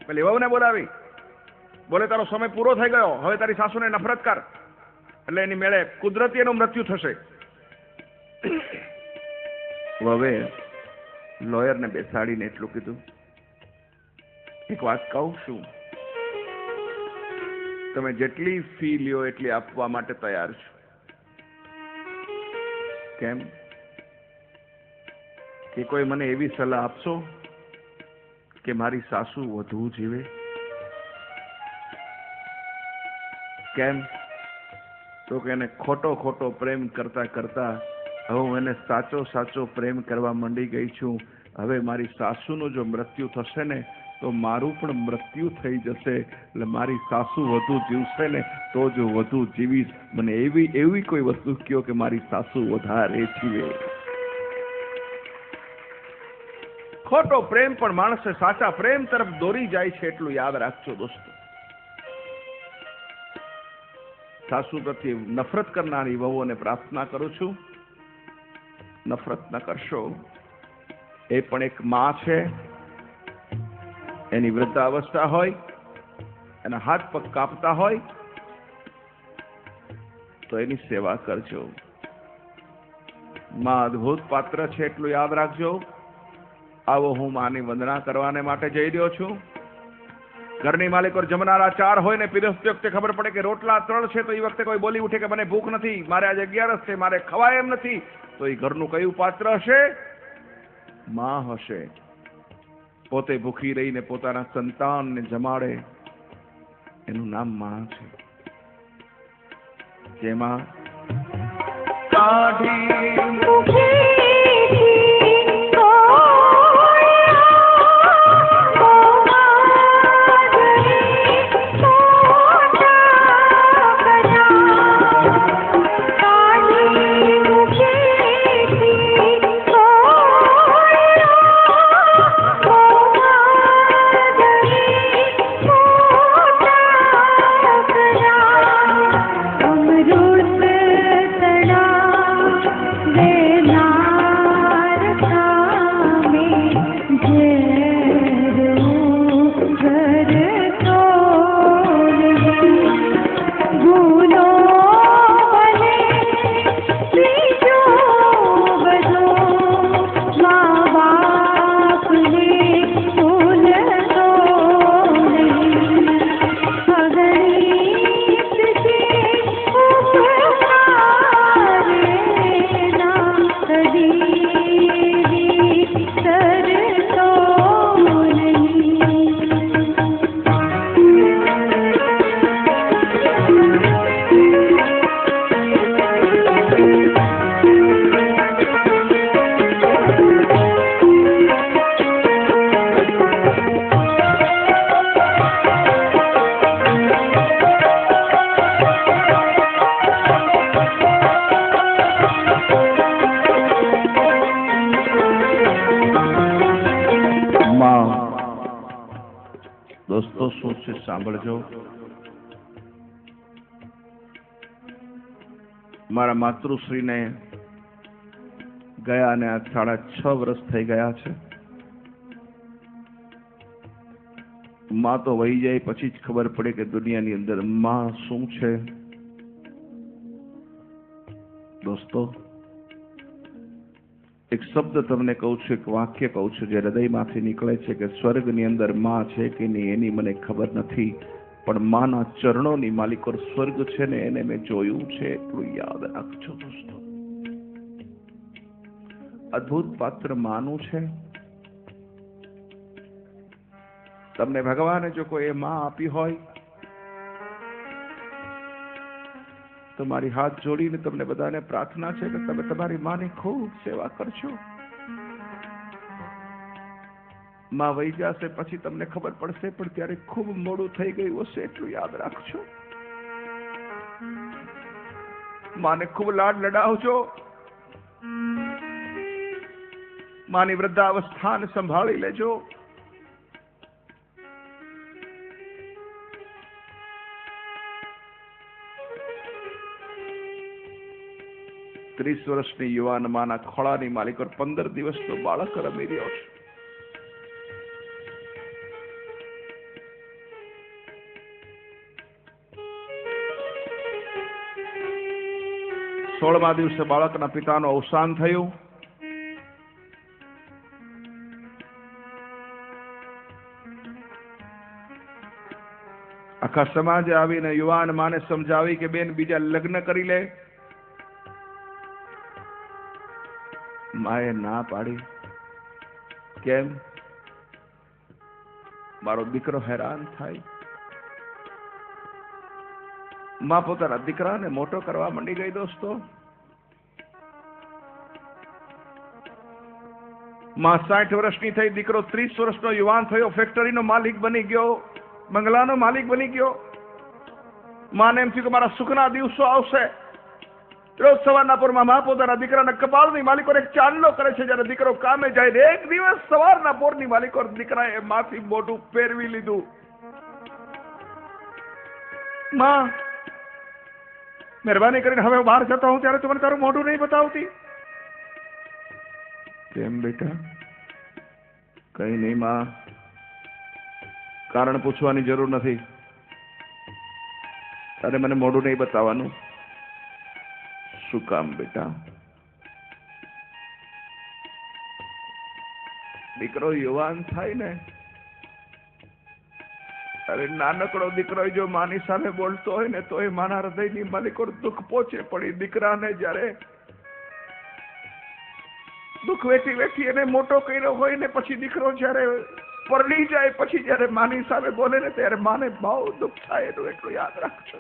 પેલી વહુને બોલાવી, બોલે તારો સમય પૂરો થઈ ગયો, હવે તારી સાસુને નફરત કર. એટલે એની મેળે કુદરતી એનું મૃત્યુ થશે. હવે લોયરને બેસાડીને એટલું કીધું, એક વાત કહું છું, તમે જેટલી ફી લ્યો એટલી આપવા માટે તૈયાર છો. કેમ કે કોઈ મને એવી સલાહ આપશો કે મારી સાસુ વધુ જીવે? કેમ તો કે એને ખોટો ખોટો પ્રેમ કરતા કરતા હવે હું એને સાચો સાચો પ્રેમ કરવા માંડી ગઈ છું. હવે મારી સાસુનું જો મૃત્યુ થશે ને તો મારું પણ મૃત્યુ થઈ જશે. એટલે મારી સાસુ વધુ જીવશે ને તો જ વધુ જીવીશ. મને એવી કોઈ વસ્તુ કહો કે મારી સાસુ વધારે જીવે. ખોટો પ્રેમ પણ માણસને સાચા પ્રેમ તરફ દોરી જાય છે, એટલું યાદ રાખજો દોસ્તો. સાસુ પ્રત્યે નફરત કરનારી વહુઓને પ્રાર્થના કરું છું, નફરત ન કરશો. એ પણ એક માં છે, એની વૃદ્ધાવસ્થા હોય, એના હાથ પગ કાપતા હોય તો એની સેવા કરજો. માં અદ્ભુત પાત્ર છે, એટલું યાદ રાખજો. આવો હું માની વંદના કરવાને માટે જઈ રહ્યો છું. ઘરની માલિકો જમનારા 4 હોય ને પીરસતી વખતે ખબર પડે કે રોટલા 3 છે, તો એ વખતે કોઈ બોલી ઉઠે કે મને ભૂખ નથી, મારે આજે 11 છે, મારે ખવાય એમ નથી, તો એ ઘરનું કયું પાત્ર હશે? માં હશે. પોતે ભૂખી રહીને પોતાના સંતાનને જમાડે એનું નામ માં છે. જેમાં કાઢી દોસ્તો શું છે સાંભળજો. મારા માતૃશ્રીને ગયા અને આ 6.5 વર્ષ થઈ ગયા છે. માં તો વહી જાય પછી જ ખબર પડે કે દુનિયાની અંદર માં શું છે. દોસ્તો એક શબ્દ તમને કહું છું, એક વાક્ય કહું છું જે હૃદયમાંથી નીકળે છે કે સ્વર્ગની અંદર માં છે કે નહીં એની મને ખબર નથી, પણ માના ચરણોની માલિકો સ્વર્ગ છે ને એને મેં જોયું છે, એટલું યાદ રાખજો દોસ્તો. અદ્ભુત પાત્ર માનું છે. તમને ભગવાને જો કોઈ માં આપી હોય તો મારી હાથ જોડીને તમને બધાને પ્રાર્થના છે કે તમે તમારી માની ખૂબ સેવા કરશો. માં વહી જશે પછી તમને ખબર પડશે, પણ ત્યારે ખૂબ મોડું થઈ ગયું હશે, એટલું યાદ રાખજો. માને ખૂબ લાડ લડાવજો. માની વૃદ્ધાવસ્થાને સંભાળી લેજો. 30 વર્ષની યુવાન માના ખોળાની માલિક 15 દિવસનો બાળક રમી રહ્યો છે. 16મા દિવસે બાળકના પિતાનું અવસાન થયું. આખા સમાજે આવીને યુવાન માને સમજાવી કે બેન બીજા લગ્ન કરી લે. માએ ના પાડી. કેમ? મારો દીકરો હેરાન થાય. માં પોતાના દીકરાને મોટો કરવા માંડી ગઈ. દોસ્તો, માં 60 વર્ષની થઈ, દીકરો 30 વર્ષનો યુવાન થયો, ફેક્ટરીનો માલિક બની ગયો, બંગલાનો માલિક બની ગયો. માને એમ થયું કે મારા સુખના દિવસો આવશે. રોજ સવારના પોરમાં માં પોતાના દીકરાના કપાળની માલિકોને એક ચાંદલો કરે છે. જયારે દીકરો કામે જાય ને એક દિવસ સવારના પોરની માલિકો દીકરાએ માથી મોઢું ફેરવી લીધું. માં, મહેરબાની કરીને હવે બહાર જતો હું ત્યારે તું મને તારું મોઢું નહીં બતાવતી. કેમ બેટા? કઈ નહીં માં, કારણ પૂછવાની જરૂર નથી. તારે મને મોઢું નહીં બતાવવાનું. શું કામ બેટા? દીકરો યુવાન થાય ને, અરે નાનકડો દીકરો જો માની સામે બોલતો હોય ને તો એ માના હૃદયની માલિકો દુઃખ પહોંચે. પડી દીકરાને જયારે દુઃખ વેઠી વેઠી એને મોટો કર્યો હોય ને પછી દીકરો જયારે પરણી જાય પછી જયારે માની સામે બોલે ને ત્યારે માને બહુ દુઃખ થાય. એનું એટલું યાદ રાખજો.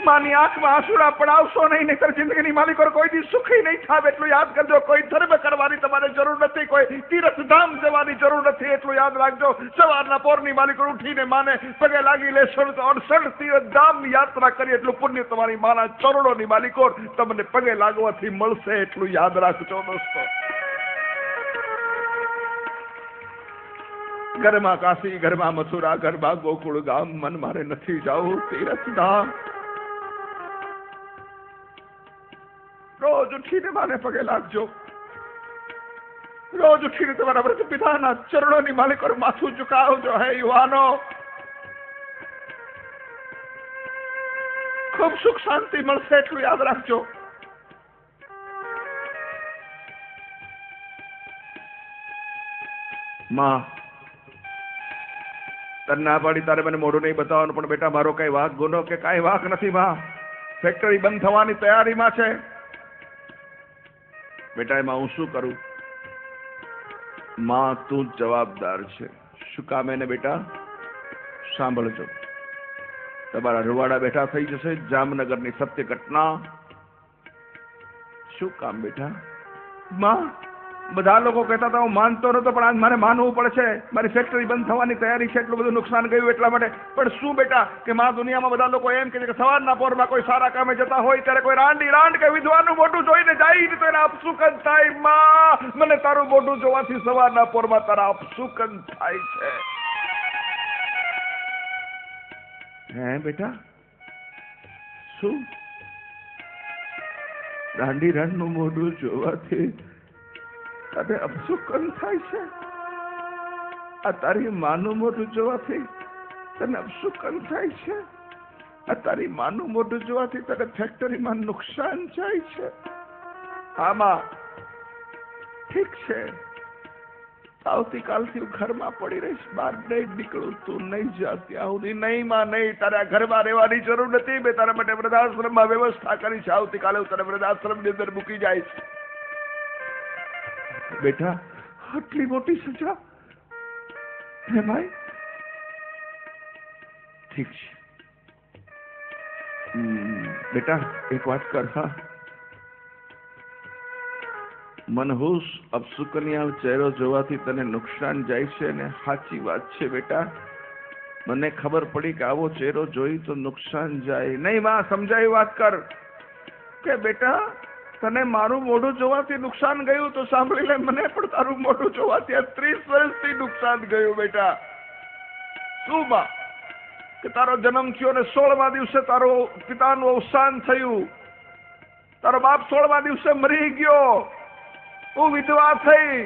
માની આંખમાં આંસુડા પડાવશો નહીં, નહીતર જિંદગીની માલિકો કોઈ દી સુખી નહીં થાય. એટલું યાદ કરજો. કોઈ ધર્મ કરવાની તમારે જરૂર નથી, કોઈ તીર્થધામ જવાની જરૂર નથી. એટલું યાદ રાખજો. સવારના પોરની માલિકો ઉઠીને માને પગે લાગી લેશો તો 68 તીર્થધામ યાત્રા કરી એટલું પુણ્ય તમારી માના ચરણોની માલિકો તમને પગે લાગવાથી મળશે. એટલું યાદ રાખજો દોસ્તો. ઘરમાં કાશી, ઘરમાં મથુરા, ઘરમાં ગોકુળ ગામ, મન મારે નથી જાવું તીર્થધામ. રોજ ઉઠીને માને પગે લાગજો. રોજ ઉઠીને તમારા વ્રત પિતાના ચરણોની માલિકો માથું ઝુકાવજો. હે યુવાનો, ખૂબ સુખ શાંતિ મળશે. એટલું યાદ રાખજો. માં, તને ના પાડી તારે મને મોઢું નહીં બતાવવાનું, પણ બેટા મારો કઈ વાંક ગુનો કે કઈ વાંક નથી. માં, ફેક્ટરી બંધ થવાની તૈયારીમાં છે. બેટા એમાં હું શું કરું? માં, તું જવાબદાર છે. શું કામ એને? બેટા સાંભળજો. તમારા રૂવાડા બેઠા થઈ જશે. જામનગરની સત્ય ઘટના. શું કામ બેટા? માં, બધા લોકો કહેતા હતા હું માનતો નતો, પણ આજ મારે માનવું પડશે. મારી ફેક્ટરી બંધ થવાની તૈયારી છે, એટલું બધું નુકસાન ગયું એટલા માટે. પણ શું બેટા કે માં, દુનિયામાં બધા લોકો એમ કહે છે કે સવારના પોરમાં કોઈ સારા કામે જતા હોય ત્યારે કોઈ રાંડ કે વિદ્વાનું મોઢું જોઈને જાય તો એને અપસુકન થાય. માં, મને તારું મોઢું જોવાથી સવારના પોરમાં તારા અપસુકન થાય છે. હે બેટા? શું રાંડનું મોઢું જોવાથી તને અપસુકન થાય છે? આ તારી માનું મોઢું જોવાથી તને અપસુકન થાય છે? આ તારી માનું મોઢું જોવાથી તને ફેક્ટરીમાં નુકસાન જાય છે? આમાં ઠીક છે, આવતીકાલથી હું ઘરમાં પડી રહીશ, બહાર નહીં નીકળું. તું નહીં જા ત્યાં સુધી. નહીં માં, નહીં. તારે આ ઘરમાં રહેવાની જરૂર નથી. મેં તારા માટે વૃદ્ધાશ્રમમાં વ્યવસ્થા કરી છે. આવતીકાલે હું તને વૃદ્ધાશ્રમની અંદર મૂકી જઈશ. બેટા, આટલી મોટી સજા? હે ભાઈ? ઠીક છે બેટા, એક વાત કર. હા, મનહૂસ અપસુકનિયા ચહેરો જોવાથી તને નુકસાન જાય છે ને? સાચી વાત છે બેટા. મને ખબર પડી કે આવો ચહેરો જોઈ તો નુકસાન જાય. નહીં માં, સમજાય વાત કર કે બેટા તને મારું મોઢું જોવાથી નુકસાન ગયું તો સાંભળી લે, મને પણ તારું મોઢું જોવાથી 30 વર્ષથી નુકસાન ગયું. બેટા શું માં કે તારો જન્મ થયો ને 16મા દિવસે તારો પિતાનું અવસાન થયું. તારો બાપ 16મા દિવસે મરી ગયો. તું વિધવા થઈ.